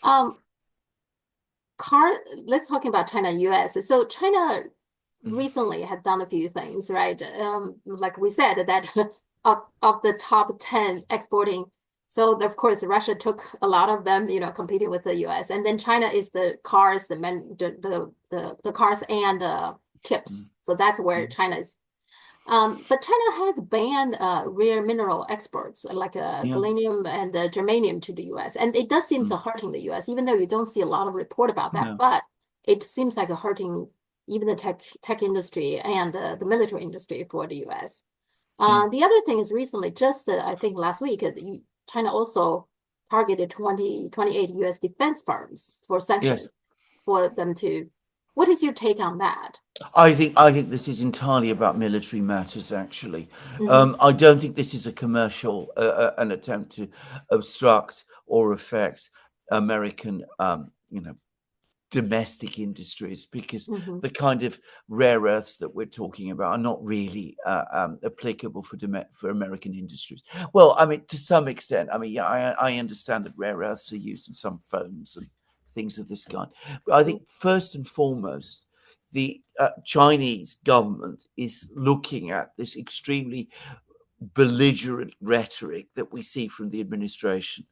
Um, car, let's talk about China, US. So China Mhm. recently had done a few things, right? Like we said, that of the top 10 exporting. So of course, Russia took a lot of them, competing with the US. And then China is the cars, the cars and the chips. So that's where Mhm. China is. But China has banned rare mineral exports like Yeah, gallium and germanium to the US. And it does seem to mm, hurting the US, even though you don't see a lot of report about that. yeah, But it seems like a hurting even the tech industry and the military industry for the US. yeah. The other thing is recently, just I think last week, China also targeted 28 US defense firms for Yes. sanctions for them to. What is your take on that? I think this is entirely about military matters. Actually, Hmm. I don't think this is a commercial an attempt to obstruct or affect American, domestic industries because Hmm. the kind of rare earths that we're talking about are not really applicable for American industries. Well, I mean, to some extent, I mean, yeah, I understand that rare earths are used in some phones and things of this kind, but I think first and foremost, the Chinese government is looking at this extremely belligerent rhetoric that we see from the administration.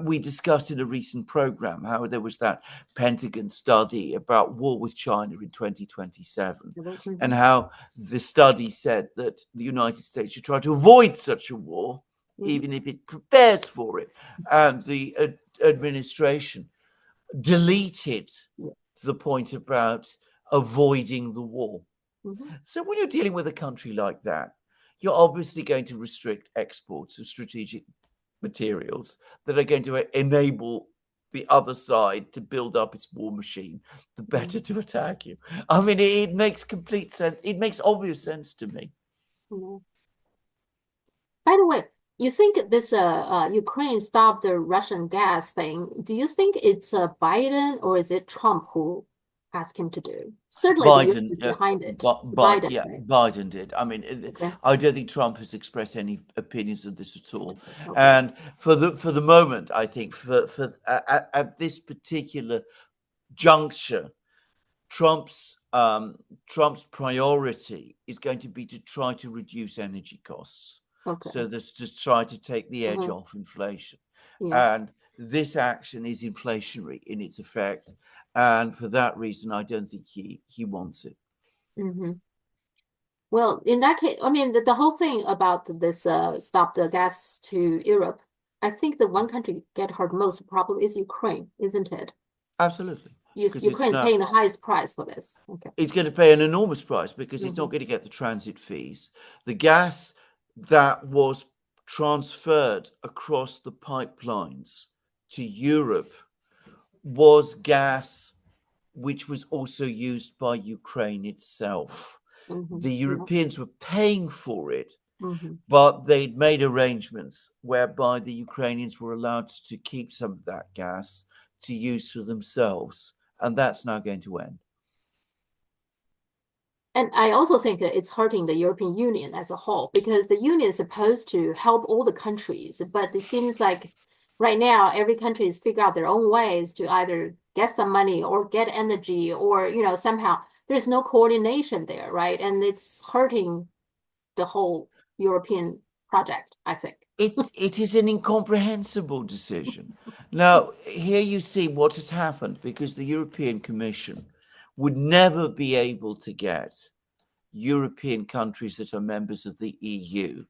We discussed in a recent program how there was that Pentagon study about war with China in 2027, and Hmm. how the study said that the United States should try to avoid such a war, Hmm. even if it prepares for it. And the administration deleted the point about avoiding the war. Hmm. So when you're dealing with a country like that, you're obviously going to restrict exports of strategic materials that are going to enable the other side to build up its war machine, the better to attack you. I mean, it makes complete sense. It makes obvious sense to me. Hmm. By the way, you think this Ukraine stopped the Russian gas thing? Do you think it's Biden or is it Trump who asked him to do? Certainly the US Biden, is behind it. Biden, yeah, right? Biden did. I mean, Okay. I don't think Trump has expressed any opinions of this at all. Okay. And for the moment, I think for at this particular juncture, Trump's priority is going to be to try to reduce energy costs. Okay. So that's to try to take the edge Hmm. off inflation. Yeah. And this action is inflationary in its effect. And for that reason, I don't think he wants it. Hmm. Well, in that case, I mean, the whole thing about this stop the gas to Europe, I think the one country get hurt most probably is Ukraine, isn't it? Absolutely. Because it's Ukraine is now paying the highest price for this. Okay. it's going to pay an enormous price because it's Hmm. not going to get the transit fees. The gas that was transferred across the pipelines to Europe was gas which was also used by Ukraine itself. Hmm. The Yeah. Europeans were paying for it, Hmm. but they'd made arrangements whereby the Ukrainians were allowed to keep some of that gas to use for themselves. And that's now going to end. And I also think that it's hurting the European Union as a whole because the union is supposed to help all the countries, but it seems like right now every country is figure out their own ways to either get some money or get energy or somehow there's no coordination there, right? And it's hurting the whole European project, I think. It is an incomprehensible decision. Now, here you see what has happened because the European Commission would never be able to get European countries that are members of the EU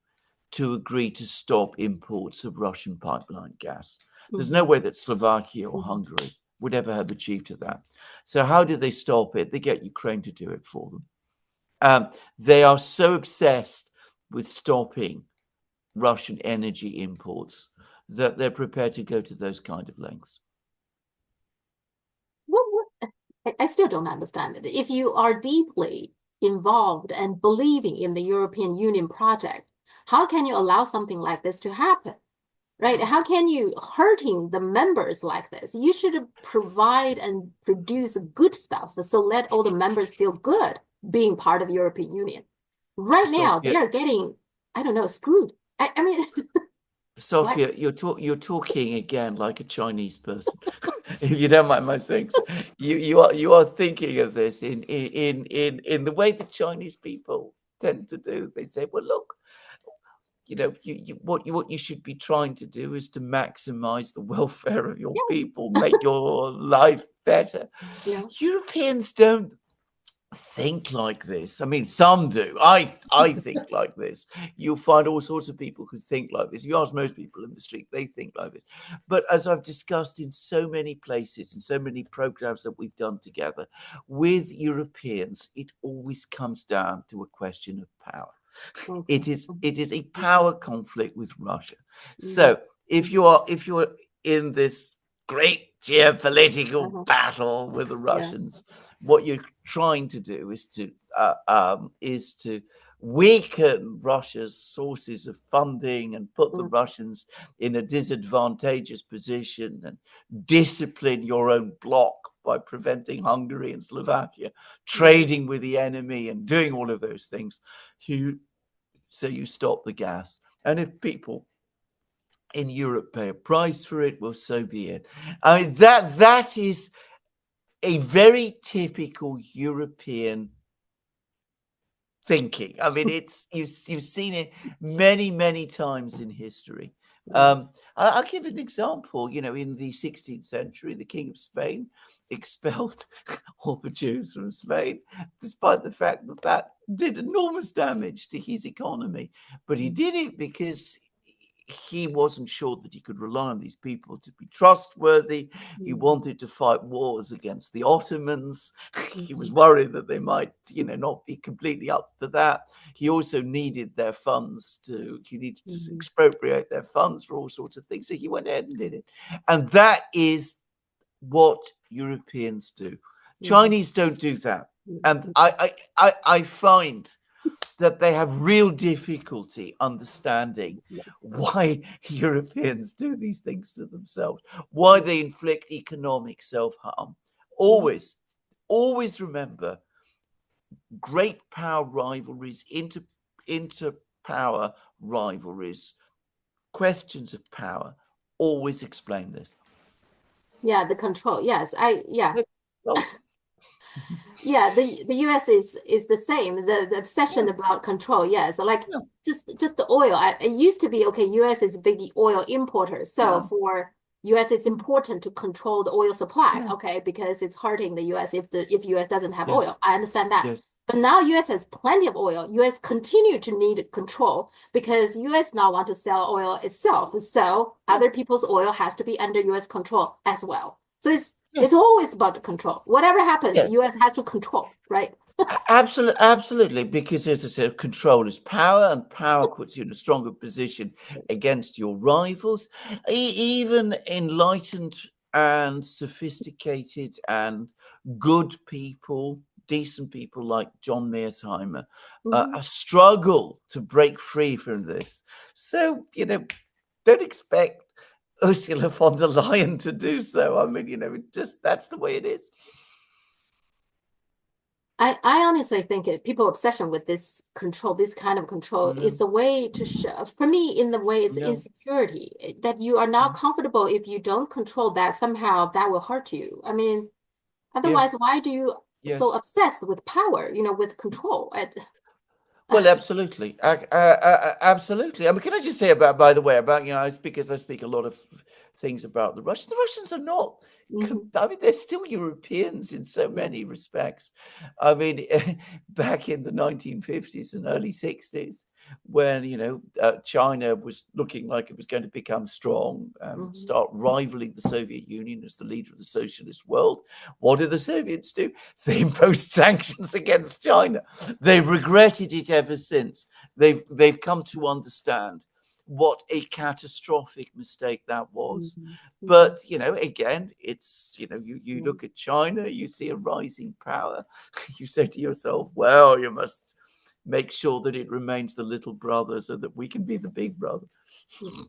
to agree to stop imports of Russian pipeline gas. There's Mhm. no way that Slovakia or Mhm. Hungary would ever have achieved to that. So how do they stop it? They get Ukraine to do it for them. They are so obsessed with stopping Russian energy imports that they're prepared to go to those kind of lengths. I still don't understand it. If you are deeply involved and believing in the European Union project, how can you allow something like this to happen? Right? How can you hurting the members like this? You should provide and produce good stuff so let all the members feel good being part of European Union. Right now, they Sophia, are getting, I don't know, screwed. I mean, What? Sophia, you're talking again like a Chinese person. If you don't mind my saying so. You are thinking of this in the way the Chinese people tend to do. They say, well, look, what you should be trying to do is to maximize the welfare of your Yes. people, make your life better. Yeah. Europeans don't think like this. I mean, some do. I think like this. You'll find all sorts of people who think like this. You ask most people in the street, they think like this. But as I've discussed in so many places and so many programs that we've done together with Europeans, it always comes down to a question of power. Okay. It is a Mhm. power conflict with Russia. Mhm. So if Mhm. you're in this great geopolitical Uh-huh. battle with the Yeah. Russians, what you're trying to do is to weaken Russia's sources of funding and put the Mm, Russians in a disadvantageous position and discipline your own bloc by preventing Hungary and Slovakia mhm. trading with the enemy and doing all of those things. You So you stop the gas. And if people in Europe pay a price for it, well, so be it. I mean, that is a very typical European thinking. I mean, it's you've seen it many times in history. Yeah. I'll give an example. In the 16th century, the King of Spain expelled all the Jews from Spain, despite the fact that that did enormous damage to his economy. But he Mm, did it because he wasn't sure that he could rely on these people to be trustworthy. He mhm, wanted to fight wars against the Ottomans. He was mhm, worried that they might, not be completely up for that. He also needed their funds he needed to mhm. expropriate their funds for all sorts of things. So he went ahead and did it. And that is what Europeans do. Mhm. Chinese don't do that. And Mhm. I find that they have real difficulty understanding Yeah. why Europeans do these things to themselves, why Yeah. they inflict economic self harm. Mhm. Always remember great power rivalries, inter power rivalries, questions of power. Always explain this. Yeah, the control. Yes, yeah. Yes. Well, Yeah, the US is the same. The yeah, obsession about control. Yes, like yeah, just the oil. It used to be okay. US is a big oil importer, so yeah, for US it's mm, important to control the oil supply. yeah, Okay, because it's hurting the US if US doesn't have yes, oil. I understand that. yes, But now US has plenty of oil. US continue to need control because US now want to sell oil itself. So yeah, other people's oil has to be under US control as well. So yeah, it's always about control. Whatever happens, yeah. the US has to control, right? Absolutely, because as I said, control is power, and power puts you in a stronger position against your rivals. Even enlightened and sophisticated and good people, decent people like John Mearsheimer, Mhm. struggle to break free from this. So, don't expect Ursula von der Leyen to do so. I mean, just that's the way it is. I honestly think people obsession with this control, this kind of control, is No, a way to show, for me, in the way it's no, insecurity, that you are now comfortable if you don't control that, somehow that will hurt you. I mean, yes, otherwise, why do you so yes. obsessed with power, with control? Well, absolutely, absolutely. I mean, can I just say by the way, about I speak a lot of things about the Russians. The Russians are not. Mhm, I mean, they're still Europeans in so yeah. many respects. I mean, back in the 1950s and early 60s, when China was looking like it was going to become strong and Mhm, start rivaling the Soviet Union as the leader of the socialist world, what did the Soviets do? They imposed sanctions against China. They've regretted it ever since. They've come to understand what a catastrophic mistake that was. mhm, But mhm, again, it's you yeah. look at China, you see a rising power. You say to yourself, well, you must make sure that it remains the little brother so that we can be the big brother. Yeah.